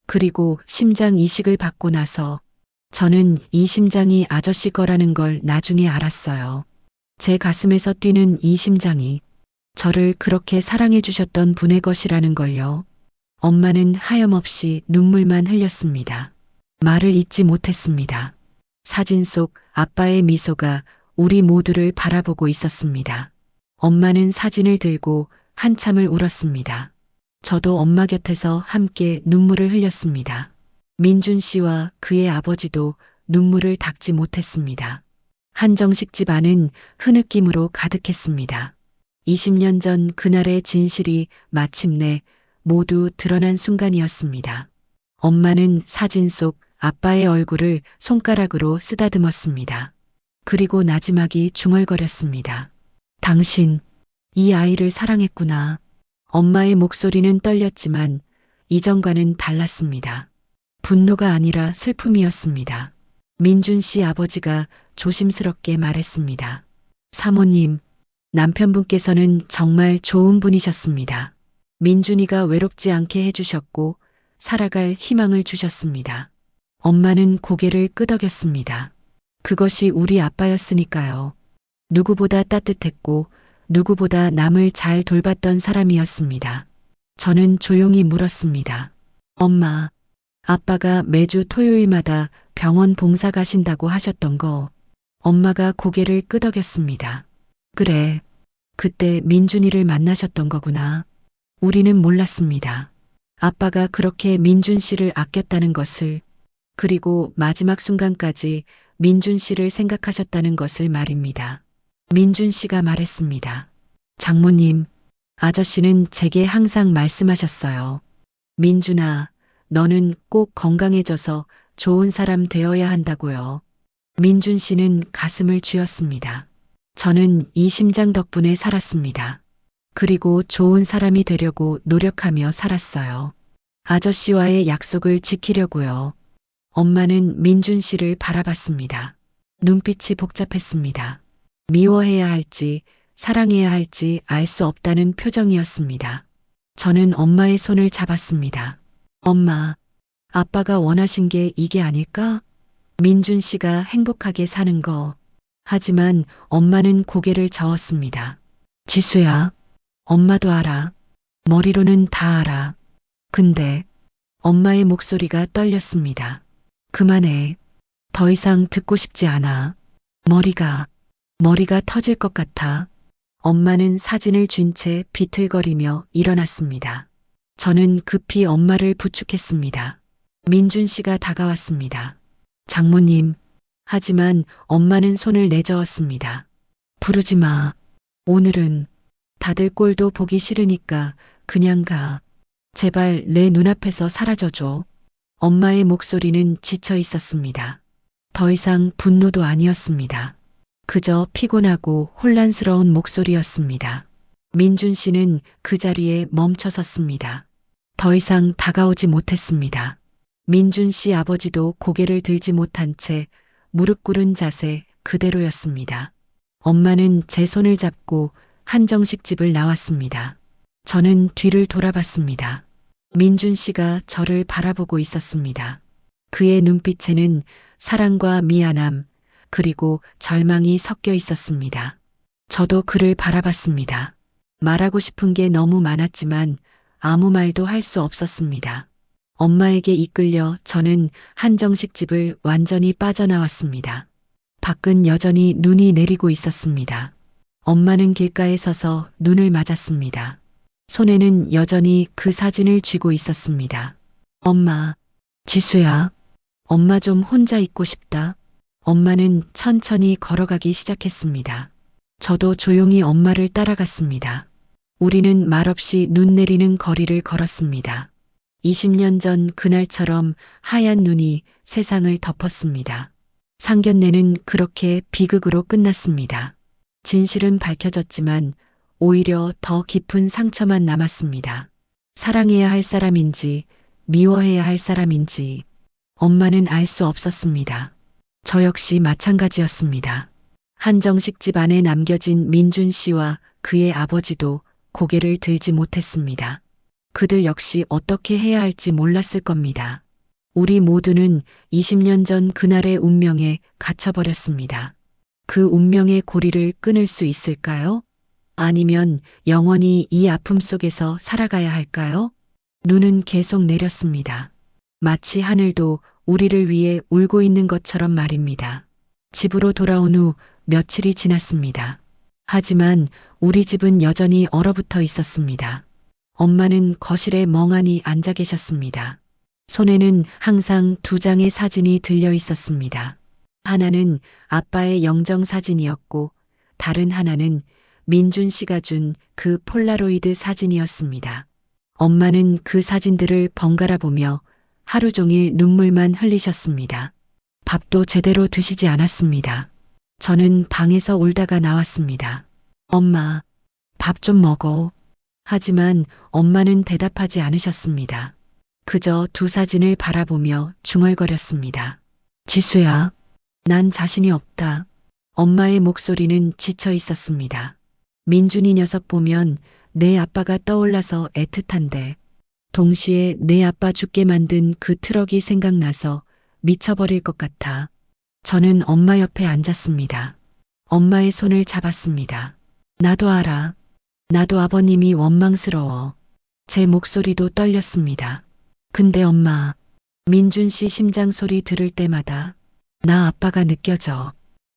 그리고 심장 이식을 받고 나서 저는 이 심장이 아저씨 거라는 걸 나중에 알았어요. 제 가슴에서 뛰는 이 심장이 저를 그렇게 사랑해 주셨던 분의 것이라는 걸요. 엄마는 하염없이 눈물만 흘렸습니다. 말을 잇지 못했습니다. 사진 속 아빠의 미소가 우리 모두를 바라보고 있었습니다. 엄마는 사진을 들고 한참을 울었습니다. 저도 엄마 곁에서 함께 눈물을 흘렸습니다. 민준 씨와 그의 아버지도 눈물을 닦지 못했습니다. 한정식 집 안은 흐느낌으로 가득했습니다. 20년 전 그날의 진실이 마침내 모두 드러난 순간이었습니다. 엄마는 사진 속 아빠의 얼굴을 손가락으로 쓰다듬었습니다. 그리고 나지막이 중얼거렸습니다. 당신, 이 아이를 사랑했구나. 엄마의 목소리는 떨렸지만 이전과는 달랐습니다. 분노가 아니라 슬픔이었습니다. 민준 씨 아버지가 조심스럽게 말했습니다. 사모님, 남편분께서는 정말 좋은 분이셨습니다. 민준이가 외롭지 않게 해주셨고 살아갈 희망을 주셨습니다. 엄마는 고개를 끄덕였습니다. 그것이 우리 아빠였으니까요. 누구보다 따뜻했고 누구보다 남을 잘 돌봤던 사람이었습니다. 저는 조용히 물었습니다. 엄마, 아빠가 매주 토요일마다 병원 봉사 가신다고 하셨던 거. 엄마가 고개를 끄덕였습니다. 그래, 그때 민준이를 만나셨던 거구나. 우리는 몰랐습니다. 아빠가 그렇게 민준 씨를 아꼈다는 것을, 그리고 마지막 순간까지 민준 씨를 생각하셨다는 것을 말입니다. 민준 씨가 말했습니다. 장모님, 아저씨는 제게 항상 말씀하셨어요. 민준아, 너는 꼭 건강해져서 좋은 사람 되어야 한다고요. 민준 씨는 가슴을 쥐었습니다. 저는 이 심장 덕분에 살았습니다. 그리고 좋은 사람이 되려고 노력하며 살았어요. 아저씨와의 약속을 지키려고요. 엄마는 민준 씨를 바라봤습니다. 눈빛이 복잡했습니다. 미워해야 할지 사랑해야 할지 알 수 없다는 표정이었습니다. 저는 엄마의 손을 잡았습니다. 엄마, 아빠가 원하신 게 이게 아닐까? 민준 씨가 행복하게 사는 거. 하지만 엄마는 고개를 저었습니다. 지수야, 엄마도 알아. 머리로는 다 알아. 근데 엄마의 목소리가 떨렸습니다. 그만해. 더 이상 듣고 싶지 않아. 머리가 터질 것 같아. 엄마는 사진을 쥔 채 비틀거리며 일어났습니다. 저는 급히 엄마를 부축했습니다. 민준 씨가 다가왔습니다. 장모님, 하지만 엄마는 손을 내저었습니다. 부르지 마. 오늘은 다들 꼴도 보기 싫으니까 그냥 가. 제발 내 눈앞에서 사라져줘. 엄마의 목소리는 지쳐 있었습니다. 더 이상 분노도 아니었습니다. 그저 피곤하고 혼란스러운 목소리였습니다. 민준 씨는 그 자리에 멈춰 섰습니다. 더 이상 다가오지 못했습니다. 민준 씨 아버지도 고개를 들지 못한 채 무릎 꿇은 자세 그대로였습니다. 엄마는 제 손을 잡고 한정식 집을 나왔습니다. 저는 뒤를 돌아봤습니다. 민준 씨가 저를 바라보고 있었습니다. 그의 눈빛에는 사랑과 미안함, 그리고 절망이 섞여 있었습니다. 저도 그를 바라봤습니다. 말하고 싶은 게 너무 많았지만 아무 말도 할 수 없었습니다. 엄마에게 이끌려 저는 한정식 집을 완전히 빠져나왔습니다. 밖은 여전히 눈이 내리고 있었습니다. 엄마는 길가에 서서 눈을 맞았습니다. 손에는 여전히 그 사진을 쥐고 있었습니다. 엄마, 지수야, 엄마 좀 혼자 있고 싶다. 엄마는 천천히 걸어가기 시작했습니다. 저도 조용히 엄마를 따라갔습니다. 우리는 말없이 눈 내리는 거리를 걸었습니다. 20년 전 그날처럼 하얀 눈이 세상을 덮었습니다. 상견례는 그렇게 비극으로 끝났습니다. 진실은 밝혀졌지만 오히려 더 깊은 상처만 남았습니다. 사랑해야 할 사람인지 미워해야 할 사람인지 엄마는 알 수 없었습니다. 저 역시 마찬가지였습니다. 한정식 집 안에 남겨진 민준 씨와 그의 아버지도 고개를 들지 못했습니다. 그들 역시 어떻게 해야 할지 몰랐을 겁니다. 우리 모두는 20년 전 그날의 운명에 갇혀버렸습니다. 그 운명의 고리를 끊을 수 있을까요? 아니면 영원히 이 아픔 속에서 살아가야 할까요? 눈은 계속 내렸습니다. 마치 하늘도 우리를 위해 울고 있는 것처럼 말입니다. 집으로 돌아온 후 며칠이 지났습니다. 하지만 우리 집은 여전히 얼어붙어 있었습니다. 엄마는 거실에 멍하니 앉아 계셨습니다. 손에는 항상 두 장의 사진이 들려 있었습니다. 하나는 아빠의 영정 사진이었고 다른 하나는 민준 씨가 준 그 폴라로이드 사진이었습니다. 엄마는 그 사진들을 번갈아 보며 하루 종일 눈물만 흘리셨습니다. 밥도 제대로 드시지 않았습니다. 저는 방에서 울다가 나왔습니다. 엄마, 밥 좀 먹어. 하지만 엄마는 대답하지 않으셨습니다. 그저 두 사진을 바라보며 중얼거렸습니다. 지수야, 난 자신이 없다. 엄마의 목소리는 지쳐 있었습니다. 민준이 녀석 보면 내 아빠가 떠올라서 애틋한데 동시에 내 아빠 죽게 만든 그 트럭이 생각나서 미쳐버릴 것 같아. 저는 엄마 옆에 앉았습니다. 엄마의 손을 잡았습니다. 나도 알아. 나도 아버님이 원망스러워. 제 목소리도 떨렸습니다. 근데 엄마, 민준 씨 심장 소리 들을 때마다 나 아빠가 느껴져.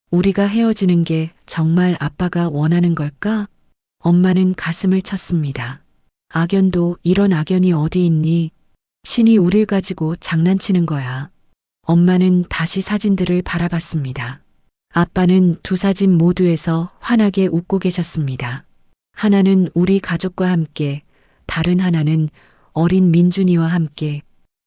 우리가 헤어지는 게 정말 아빠가 원하는 걸까? 엄마는 가슴을 쳤습니다. 악연도 이런 악연이 어디 있니? 신이 우릴 가지고 장난치는 거야. 엄마는 다시 사진들을 바라봤습니다. 아빠는 두 사진 모두에서 환하게 웃고 계셨습니다. 하나는 우리 가족과 함께, 다른 하나는 어린 민준이와 함께.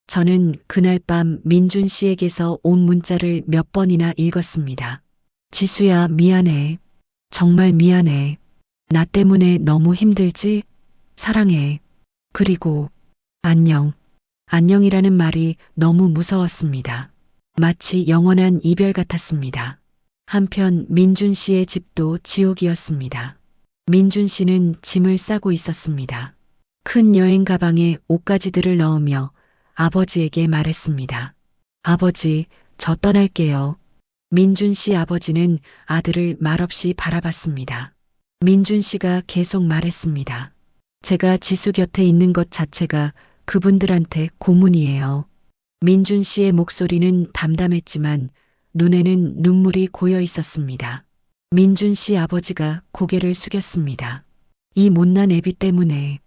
저는 그날 밤 민준 씨에게서 온 문자를 몇 번이나 읽었습니다. 지수야, 미안해. 정말 미안해. 나 때문에 너무 힘들지? 사랑해. 그리고 안녕. 안녕이라는 말이 너무 무서웠습니다. 마치 영원한 이별 같았습니다. 한편 민준 씨의 집도 지옥이었습니다. 민준 씨는 짐을 싸고 있었습니다. 큰 여행 가방에 옷가지들을 넣으며 아버지에게 말했습니다. 아버지, 저 떠날게요. 민준 씨 아버지는 아들을 말없이 바라봤습니다. 민준 씨가 계속 말했습니다. 제가 지수 곁에 있는 것 자체가 그분들한테 고문이에요. 민준 씨의 목소리는 담담했지만 눈에는 눈물이 고여 있었습니다. 민준 씨 아버지가 고개를 숙였습니다. 이 못난 애비 때문에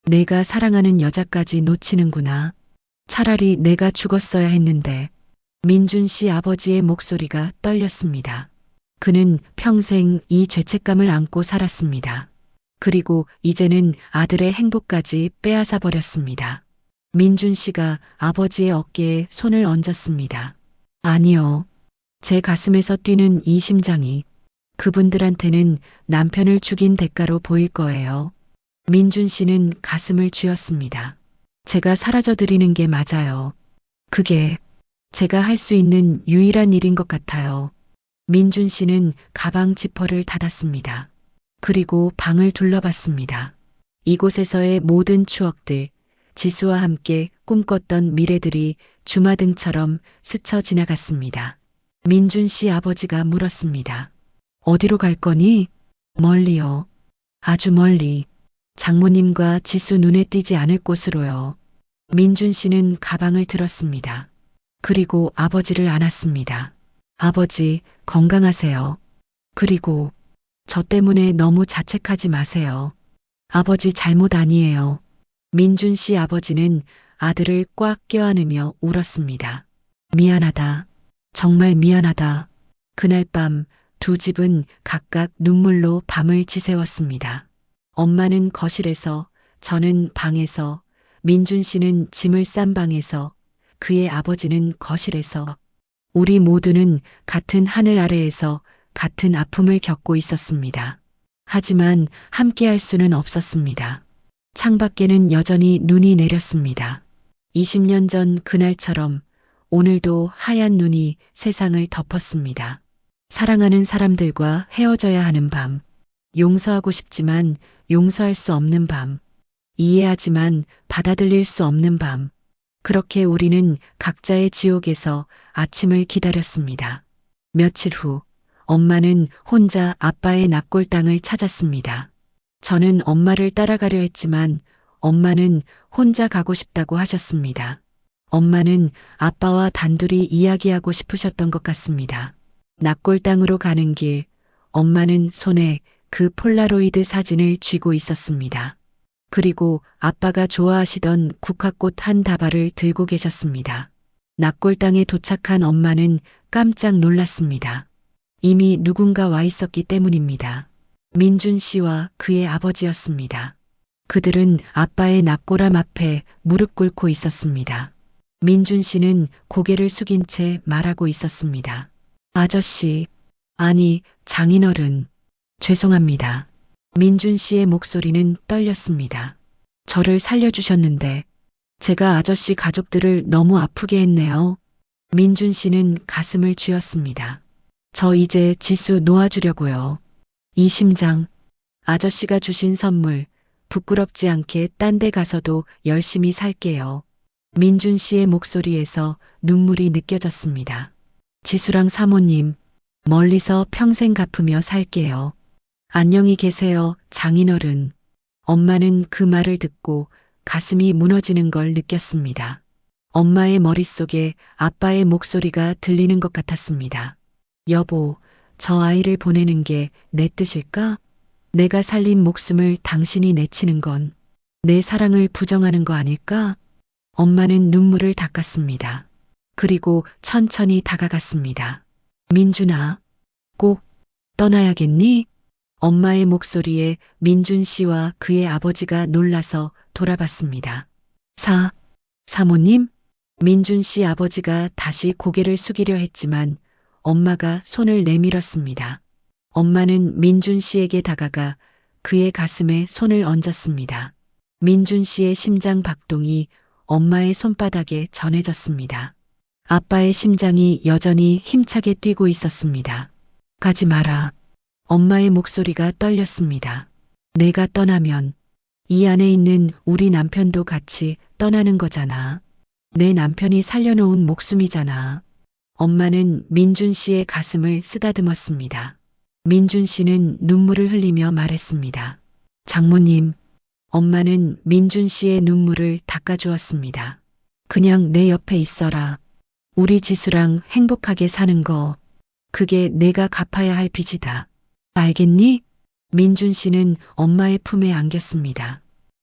내가 사랑하는 여자까지 놓치는구나. 차라리 내가 죽었어야 했는데. 민준 씨 아버지의 목소리가 떨렸습니다. 그는 평생 이 죄책감을 안고 살았습니다. 그리고 이제는 아들의 행복까지 빼앗아 버렸습니다. 민준 씨가 아버지의 어깨에 손을 얹었습니다. 아니요. 제 가슴에서 뛰는 이 심장이 그분들한테는 남편을 죽인 대가로 보일 거예요. 민준 씨는 가슴을 쥐었습니다. 제가 사라져 드리는 게 맞아요. 그게 제가 할 수 있는 유일한 일인 것 같아요. 민준 씨는 가방 지퍼를 닫았습니다. 그리고 방을 둘러봤습니다. 이곳에서의 모든 추억들, 지수와 함께 꿈꿨던 미래들이 주마등처럼 스쳐 지나갔습니다. 민준 씨 아버지가 물었습니다. 어디로 갈 거니? 멀리요. 아주 멀리. 장모님과 지수 눈에 띄지 않을 곳으로요. 민준 씨는 가방을 들었습니다. 그리고 아버지를 안았습니다. 아버지, 건강하세요. 그리고 저 때문에 너무 자책하지 마세요. 아버지 잘못 아니에요. 민준 씨 아버지는 아들을 꽉 껴안으며 울었습니다. 미안하다. 정말 미안하다. 그날 밤 두 집은 각각 눈물로 밤을 지새웠습니다. 엄마는 거실에서, 저는 방에서, 민준 씨는 짐을 싼 방에서, 그의 아버지는 거실에서. 우리 모두는 같은 하늘 아래에서 같은 아픔을 겪고 있었습니다. 하지만 함께 할 수는 없었습니다. 창밖에는 여전히 눈이 내렸습니다. 20년 전 그날처럼 오늘도 하얀 눈이 세상을 덮었습니다. 사랑하는 사람들과 헤어져야 하는 밤. 용서하고 싶지만 용서할 수 없는 밤. 이해하지만 받아들일 수 없는 밤. 그렇게 우리는 각자의 지옥에서 아침을 기다렸습니다. 며칠 후 엄마는 혼자 아빠의 납골 땅을 찾았습니다. 저는 엄마를 따라가려 했지만 엄마는 혼자 가고 싶다고 하셨습니다. 엄마는 아빠와 단둘이 이야기하고 싶으셨던 것 같습니다. 납골 땅으로 가는 길, 엄마는 손에 그 폴라로이드 사진을 쥐고 있었습니다. 그리고 아빠가 좋아하시던 국화꽃 한 다발을 들고 계셨습니다. 납골 땅에 도착한 엄마는 깜짝 놀랐습니다. 이미 누군가 와 있었기 때문입니다. 민준 씨와 그의 아버지였습니다. 그들은 아빠의 납골함 앞에 무릎 꿇고 있었습니다. 민준 씨는 고개를 숙인 채 말하고 있었습니다. 아저씨, 아니, 장인어른, 죄송합니다. 민준 씨의 목소리는 떨렸습니다. 저를 살려주셨는데 제가 아저씨 가족들을 너무 아프게 했네요. 민준 씨는 가슴을 쥐었습니다. 저 이제 지수 놓아주려고요. 이 심장, 아저씨가 주신 선물, 부끄럽지 않게 딴 데 가서도 열심히 살게요. 민준 씨의 목소리에서 눈물이 느껴졌습니다. 지수랑 사모님, 멀리서 평생 갚으며 살게요. 안녕히 계세요, 장인어른. 엄마는 그 말을 듣고 가슴이 무너지는 걸 느꼈습니다. 엄마의 머릿속에 아빠의 목소리가 들리는 것 같았습니다. 여보, 저 아이를 보내는 게 내 뜻일까? 내가 살린 목숨을 당신이 내치는 건 내 사랑을 부정하는 거 아닐까? 엄마는 눈물을 닦았습니다. 그리고 천천히 다가갔습니다. 민준아, 꼭 떠나야겠니? 엄마의 목소리에 민준 씨와 그의 아버지가 놀라서 돌아봤습니다. 사모님? 민준 씨 아버지가 다시 고개를 숙이려 했지만 엄마가 손을 내밀었습니다. 엄마는 민준 씨에게 다가가 그의 가슴에 손을 얹었습니다. 민준 씨의 심장 박동이 엄마의 손바닥에 전해졌습니다. 아빠의 심장이 여전히 힘차게 뛰고 있었습니다. 가지 마라. 엄마의 목소리가 떨렸습니다. 내가 떠나면 이 안에 있는 우리 남편도 같이 떠나는 거잖아. 내 남편이 살려놓은 목숨이잖아. 엄마는 민준 씨의 가슴을 쓰다듬었습니다. 민준 씨는 눈물을 흘리며 말했습니다. 장모님, 엄마는 민준 씨의 눈물을 닦아주었습니다. 그냥 내 옆에 있어라. 우리 지수랑 행복하게 사는 거, 그게 내가 갚아야 할 빚이다. 알겠니? 민준 씨는 엄마의 품에 안겼습니다.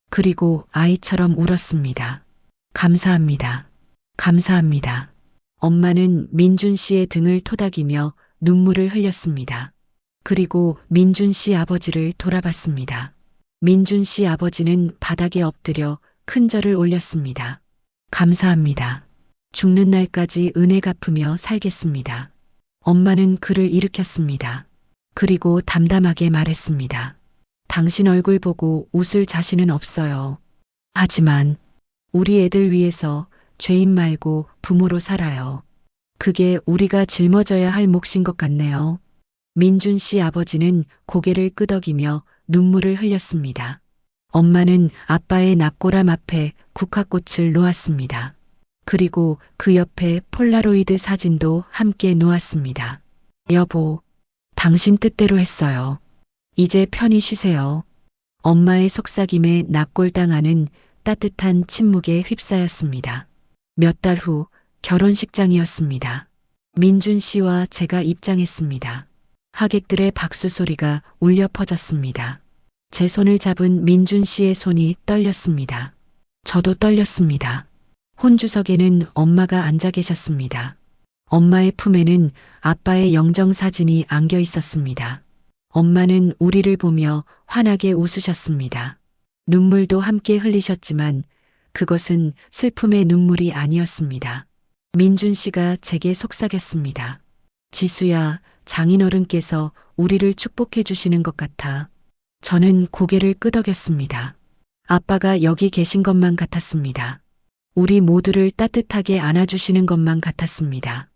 그리고 아이처럼 울었습니다. 감사합니다. 감사합니다. 엄마는 민준 씨의 등을 토닥이며 눈물을 흘렸습니다. 그리고 민준 씨 아버지를 돌아봤습니다. 민준 씨 아버지는 바닥에 엎드려 큰 절을 올렸습니다. 감사합니다. 죽는 날까지 은혜 갚으며 살겠습니다. 엄마는 그를 일으켰습니다. 그리고 담담하게 말했습니다. 당신 얼굴 보고 웃을 자신은 없어요. 하지만 우리 애들 위해서 죄인 말고 부모로 살아요. 그게 우리가 짊어져야 할 몫인 것 같네요. 민준 씨 아버지는 고개를 끄덕이며 눈물을 흘렸습니다. 엄마는 아빠의 납골함 앞에 국화꽃을 놓았습니다. 그리고 그 옆에 폴라로이드 사진도 함께 놓았습니다. 여보, 당신 뜻대로 했어요. 이제 편히 쉬세요. 엄마의 속삭임에 납골당하는 따뜻한 침묵에 휩싸였습니다. 몇 달 후 결혼식장이었습니다. 민준 씨와 제가 입장했습니다. 하객들의 박수 소리가 울려 퍼졌습니다. 제 손을 잡은 민준 씨의 손이 떨렸습니다. 저도 떨렸습니다. 혼주석에는 엄마가 앉아 계셨습니다. 엄마의 품에는 아빠의 영정사진이 안겨 있었습니다. 엄마는 우리를 보며 환하게 웃으셨습니다. 눈물도 함께 흘리셨지만 그것은 슬픔의 눈물이 아니었습니다. 민준 씨가 제게 속삭였습니다. 지수야, 장인어른께서 우리를 축복해 주시는 것 같아. 저는 고개를 끄덕였습니다. 아빠가 여기 계신 것만 같았습니다. 우리 모두를 따뜻하게 안아주시는 것만 같았습니다.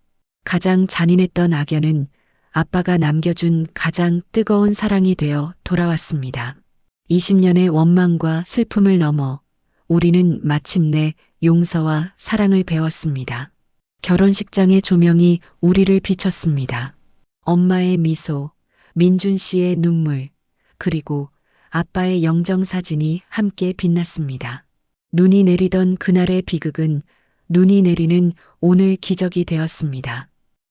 가장 잔인했던 악연은 아빠가 남겨준 가장 뜨거운 사랑이 되어 돌아왔습니다. 20년의 원망과 슬픔을 넘어 우리는 마침내 용서와 사랑을 배웠습니다. 결혼식장의 조명이 우리를 비췄습니다. 엄마의 미소, 민준 씨의 눈물, 그리고 아빠의 영정사진이 함께 빛났습니다. 눈이 내리던 그날의 비극은 눈이 내리는 오늘 기적이 되었습니다.